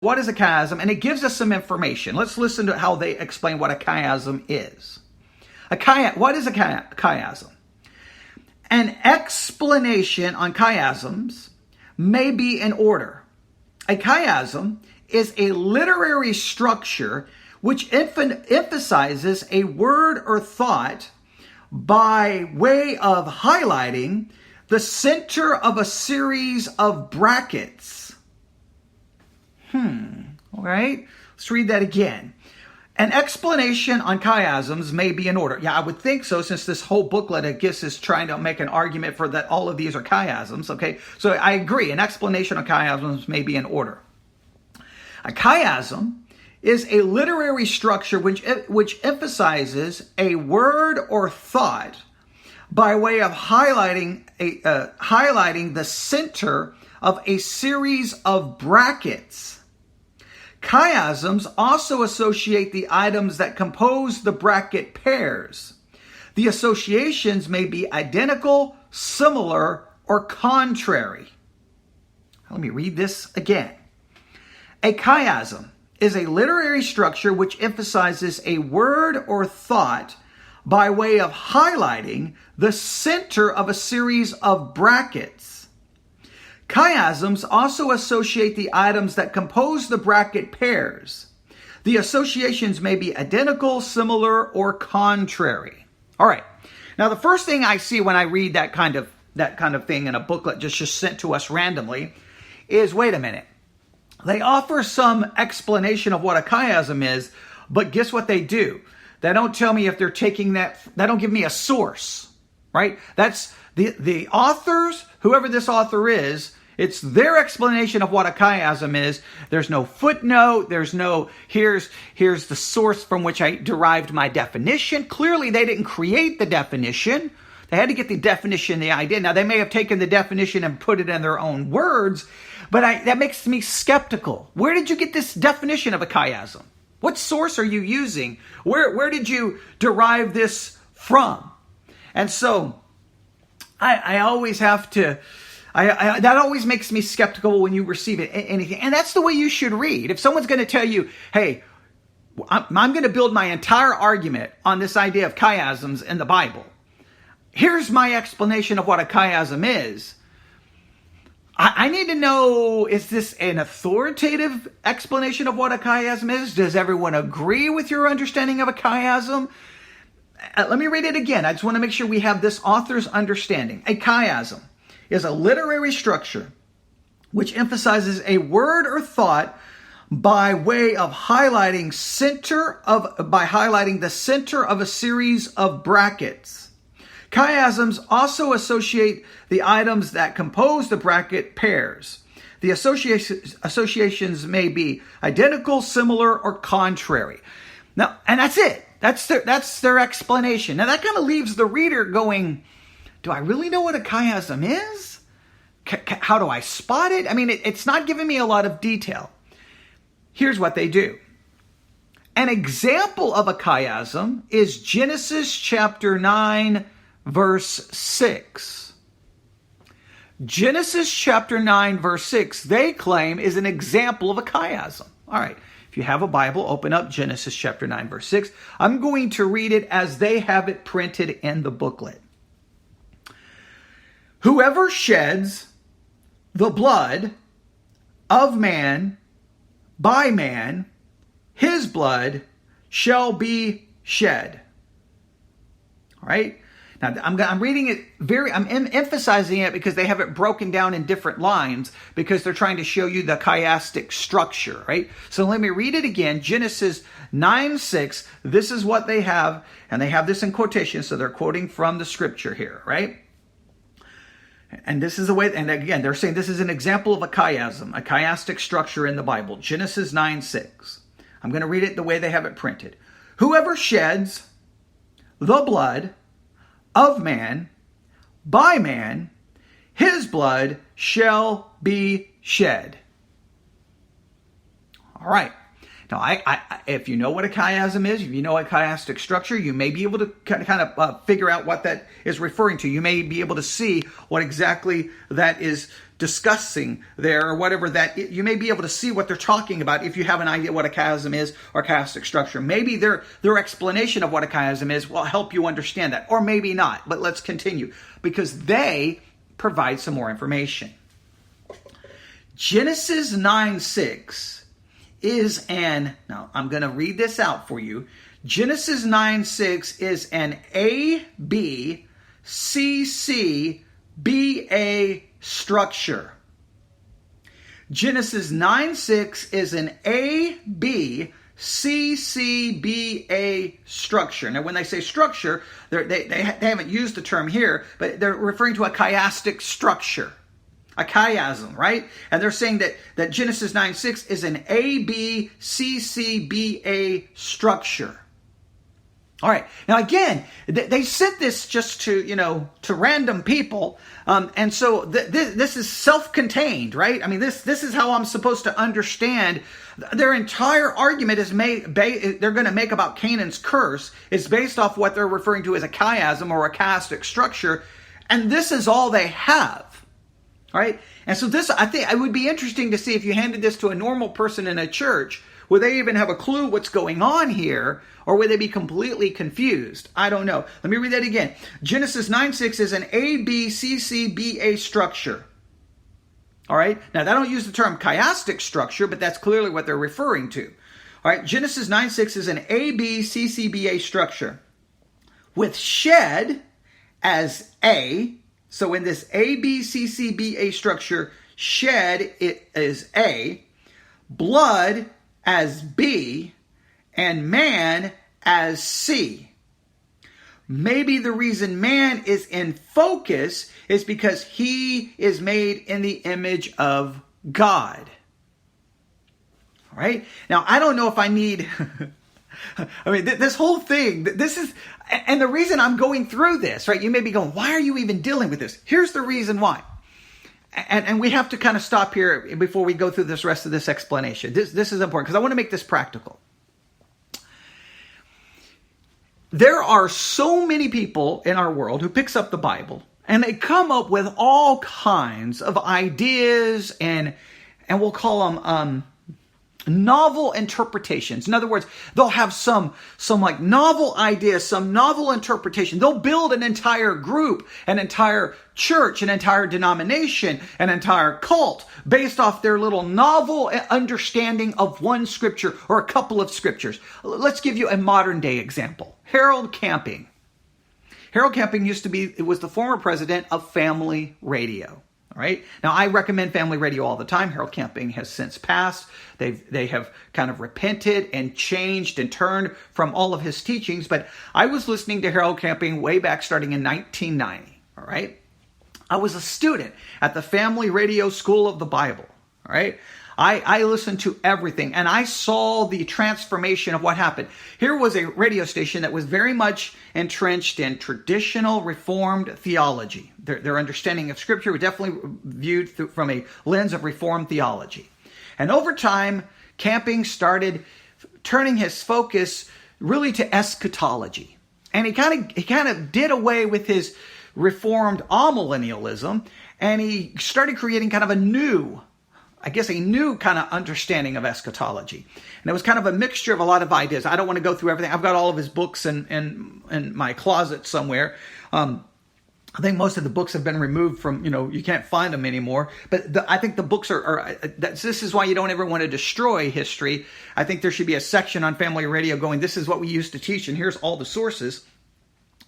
What is a chiasm? And it gives us some information. Let's listen to how they explain what a chiasm is. What is a chiasm? An explanation on chiasms may be in order. A chiasm is a literary structure which emphasizes a word or thought by way of highlighting the center of a series of brackets. All right, let's read that again. An explanation on chiasms may be in order. Yeah, I would think so, since this whole booklet, I guess, is trying to make an argument for that all of these are chiasms. Okay, so I agree. An explanation on chiasms may be in order. A chiasm is a literary structure which emphasizes a word or thought by way of highlighting the center of a series of brackets. Chiasms also associate the items that compose the bracket pairs. The associations may be identical, similar, or contrary. Let me read this again. A chiasm is a literary structure which emphasizes a word or thought by way of highlighting the center of a series of brackets. Chiasms also associate the items that compose the bracket pairs. The associations may be identical, similar, or contrary. All right. Now, the first thing I see when I read that kind of thing in a booklet just sent to us randomly is, wait a minute. They offer some explanation of what a chiasm is, but guess what they do? They don't tell me if they're taking that. They don't give me a source, right? That's the authors, whoever this author is. It's their explanation of what a chiasm is. There's no footnote. There's no, here's the source from which I derived my definition. Clearly, they didn't create the definition. They had to get the definition, the idea. Now, they may have taken the definition and put it in their own words, but that makes me skeptical. Where did you get this definition of a chiasm? What source are you using? Where did you derive this from? And so, I always have to... that always makes me skeptical when you receive anything. And that's the way you should read. If someone's going to tell you, hey, I'm going to build my entire argument on this idea of chiasms in the Bible. Here's my explanation of what a chiasm is. I need to know, is this an authoritative explanation of what a chiasm is? Does everyone agree with your understanding of a chiasm? Let me read it again. I just want to make sure we have this author's understanding. A chiasm is a literary structure which emphasizes a word or thought by way of highlighting the center of a series of brackets. Chiasms also associate the items that compose the bracket pairs. The associations may be identical, similar, or contrary. Now, and that's it. That's their explanation. Now that kind of leaves the reader going, do I really know what a chiasm is? How do I spot it? I mean, it's not giving me a lot of detail. Here's what they do. An example of a chiasm is Genesis chapter 9, verse 6. Genesis chapter 9, verse 6, they claim is an example of a chiasm. All right. If you have a Bible, open up Genesis chapter 9, verse 6. I'm going to read it as they have it printed in the booklet. Whoever sheds the blood of man by man, his blood shall be shed. All right. Now I'm reading it I'm emphasizing it because they have it broken down in different lines because they're trying to show you the chiastic structure, right? So let me read it again. Genesis 9:6. This is what they have, and they have this in quotation, so they're quoting from the scripture here, right? And this is the way, and again, they're saying this is an example of a chiasm, a chiastic structure in the Bible. Genesis 9:6. I'm going to read it the way they have it printed. Whoever sheds the blood of man by man, his blood shall be shed. All right. Now, if you know what a chiasm is, if you know a chiastic structure, you may be able to kind of figure out what that is referring to. You may be able to see what exactly that is discussing there, or whatever, that you may be able to see what they're talking about if you have an idea what a chiasm is or chiastic structure. Maybe their explanation of what a chiasm is will help you understand that, or maybe not. But let's continue, because they provide some more information. Genesis 9:6 is now I'm going to read this out for you. Genesis 9:6 is an ABCCBA structure. Genesis 9:6 is an ABCCBA structure. Now, when they say structure, they haven't used the term here, but they're referring to a chiastic structure. A chiasm, right? And they're saying that Genesis 9:6 is an ABCCBA structure. All right. Now, again, they sent this just to random people. And so this is self-contained, right? I mean, this is how I'm supposed to understand. Their entire argument is they're going to make about Canaan's curse is based off what they're referring to as a chiasm or a chiastic structure. And this is all they have. All right. And so I think it would be interesting to see if you handed this to a normal person in a church, would they even have a clue what's going on here, or would they be completely confused? I don't know. Let me read that again. Genesis 9:6 is an ABCCBA structure. All right. Now, they don't use the term chiastic structure, but that's clearly what they're referring to. All right. Genesis 9:6 is an ABCCBA structure with shed as A. So in this ABCCBA structure, shed is A, blood as B, and man as C. Maybe the reason man is in focus is because he is made in the image of God. All right? Now, I don't know if I need... I mean, this whole thing, this is... And the reason I'm going through this, right? You may be going, why are you even dealing with this? Here's the reason why. And we have to kind of stop here before we go through this rest of this explanation. This is important because I want to make this practical. There are so many people in our world who picks up the Bible and they come up with all kinds of ideas and we'll call them novel interpretations. In other words, they'll have some like novel ideas, some novel interpretation. They'll build an entire group, an entire church, an entire denomination, an entire cult based off their little novel understanding of one scripture or a couple of scriptures. Let's give you a modern day example. Harold Camping. Harold Camping was the former president of Family Radio. All right. Now, I recommend Family Radio all the time. Harold Camping has since passed. They have kind of repented and changed and turned from all of his teachings. But I was listening to Harold Camping way back starting in 1990. All right. I was a student at the Family Radio School of the Bible. All right. I listened to everything and I saw the transformation of what happened. Here was a radio station that was very much entrenched in traditional Reformed theology. Their understanding of Scripture was definitely viewed from a lens of Reformed theology. And over time, Camping started turning his focus really to eschatology. And he kind of did away with his Reformed amillennialism, and he started creating kind of a new kind of understanding of eschatology. And it was kind of a mixture of a lot of ideas. I don't want to go through everything. I've got all of his books in my closet somewhere. I think most of the books have been removed from, you can't find them anymore. But I think the books this is why you don't ever want to destroy history. I think there should be a section on Family Radio going, this is what we used to teach, and here's all the sources.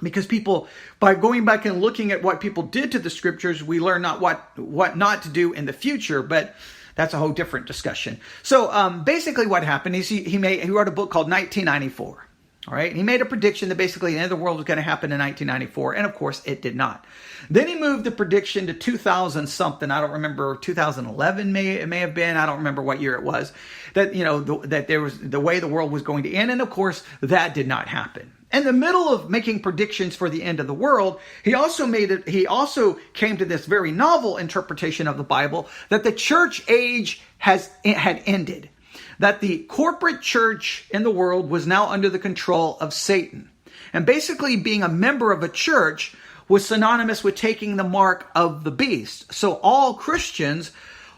Because people, by going back and looking at what people did to the scriptures, we learn not what not to do in the future, but that's a whole different discussion. So basically what happened is he wrote a book called 1994. All right. And he made a prediction that basically the end of the world was going to happen in 1994. And of course it did not. Then he moved the prediction to 2000 something. I don't remember, 2011 it may have been. I don't remember what year it was. That, that there was the way the world was going to end. And of course that did not happen. In the middle of making predictions for the end of the world, he also came to this very novel interpretation of the Bible that the church age had ended. That the corporate church in the world was now under the control of Satan. And basically being a member of a church was synonymous with taking the mark of the beast. So all Christians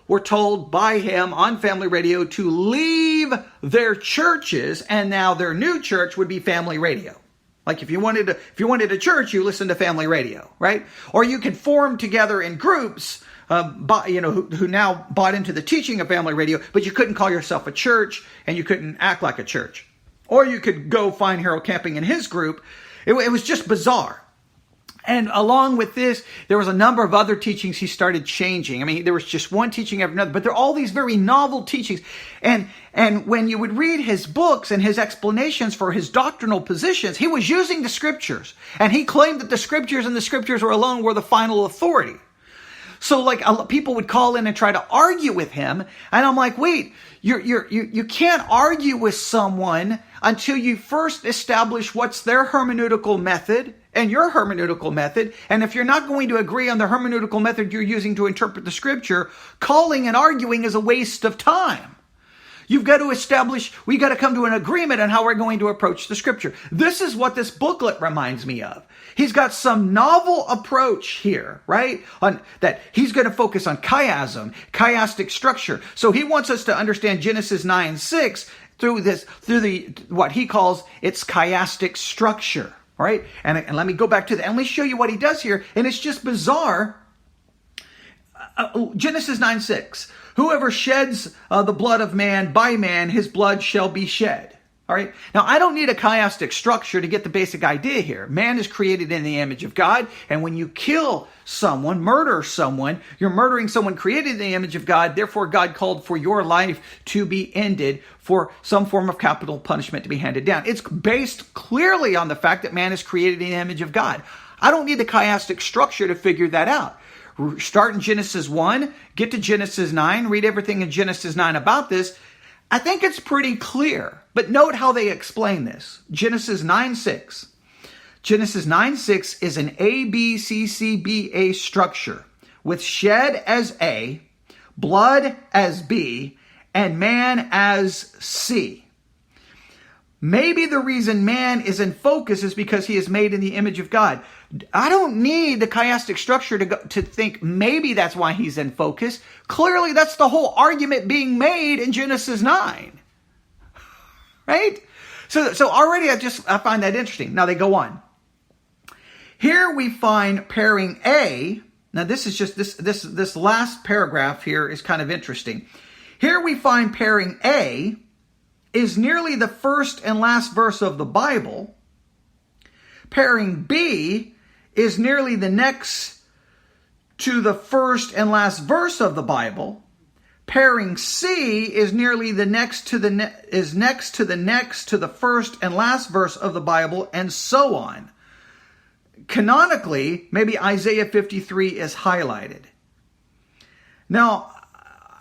were told by him on Family Radio to leave their churches, and now their new church would be Family Radio. Like if you wanted a church, you listened to Family Radio, right? Or you could form together in groups, who now bought into the teaching of Family Radio, but you couldn't call yourself a church and you couldn't act like a church. Or you could go find Harold Camping in his group. It was just bizarre. And along with this, there was a number of other teachings he started changing. I mean, there was just one teaching after another, but there are all these very novel teachings. And when you would read his books and his explanations for his doctrinal positions, he was using the scriptures. And he claimed that the scriptures and the scriptures alone were the final authority. So people would call in and try to argue with him. And I'm like, wait, you can't argue with someone until you first establish what's their hermeneutical method and your hermeneutical method. And if you're not going to agree on the hermeneutical method you're using to interpret the scripture, calling and arguing is a waste of time. We got to come to an agreement on how we're going to approach the scripture. This is what this booklet reminds me of. He's got some novel approach here, right? On that he's going to focus on chiasm, chiastic structure. So he wants us to understand Genesis 9:6 through what he calls its chiastic structure, right? And let me go back to that and let me show you what he does here. And it's just bizarre. Genesis 9:6. Whoever sheds the blood of man, by man, his blood shall be shed. All right. Now, I don't need a chiastic structure to get the basic idea here. Man is created in the image of God. And when you kill someone, murder someone, you're murdering someone created in the image of God. Therefore, God called for your life to be ended, for some form of capital punishment to be handed down. It's based clearly on the fact that man is created in the image of God. I don't need the chiastic structure to figure that out. Start in Genesis 1, get to Genesis 9, read everything in Genesis 9 about this. I think it's pretty clear, but note how they explain this. Genesis 9:6. Genesis 9:6 is an ABCCBA structure with shed as A, blood as B, and man as C. Maybe the reason man is in focus is because he is made in the image of God. I don't need the chiastic structure to think maybe that's why he's in focus. Clearly, that's the whole argument being made in Genesis 9. Right? So already I find that interesting. Now they go on. Here we find pairing A. Now this is just this last paragraph here is kind of interesting. Here we find pairing A is nearly the first and last verse of the Bible. Pairing B is nearly the next to the first and last verse of the Bible. Pairing C is nearly the next to the first and last verse of the Bible, and so on. Canonically, maybe Isaiah 53 is highlighted. Now,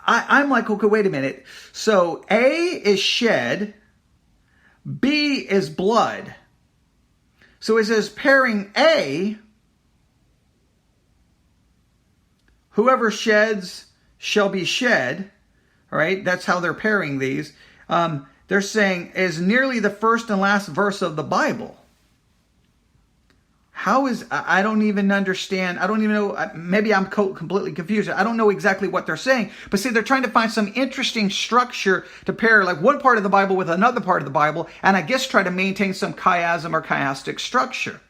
I'm like, okay, wait a minute. So A is shed, B is blood. So it says pairing A, whoever sheds shall be shed. All right, that's how they're pairing these. They're saying is nearly the first and last verse of the Bible. I don't even understand. I don't even know. Maybe I'm completely confused. I don't know exactly what they're saying. But see, they're trying to find some interesting structure to pair like one part of the Bible with another part of the Bible. And I guess try to maintain some chiasm or chiastic structure.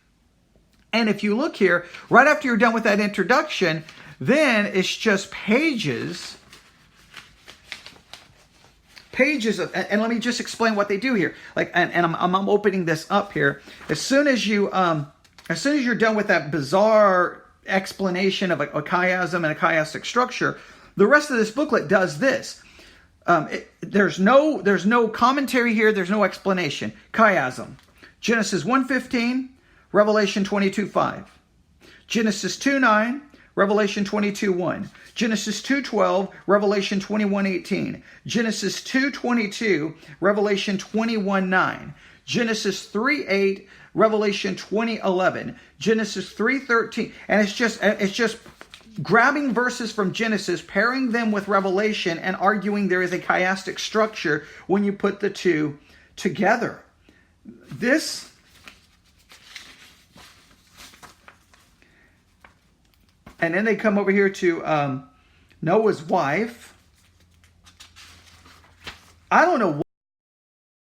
And if you look here, right after you're done with that introduction, then it's just pages of, and let me just explain what they do here. And I'm opening this up here. As soon as you're done with that bizarre explanation of a chiasm and a chiastic structure, the rest of this booklet does this. There's no commentary here. There's no explanation. Chiasm. Genesis 1:15, Revelation 22:5. Genesis 2:9, Revelation 22:1. Genesis 2:12, Revelation 21:18. Genesis 2:22, Revelation 21:9. Genesis 3:8, Revelation 20:11, Genesis 3:13, and it's just grabbing verses from Genesis, pairing them with Revelation, and arguing there is a chiastic structure when you put the two together. And then they come over here to Noah's wife. I don't know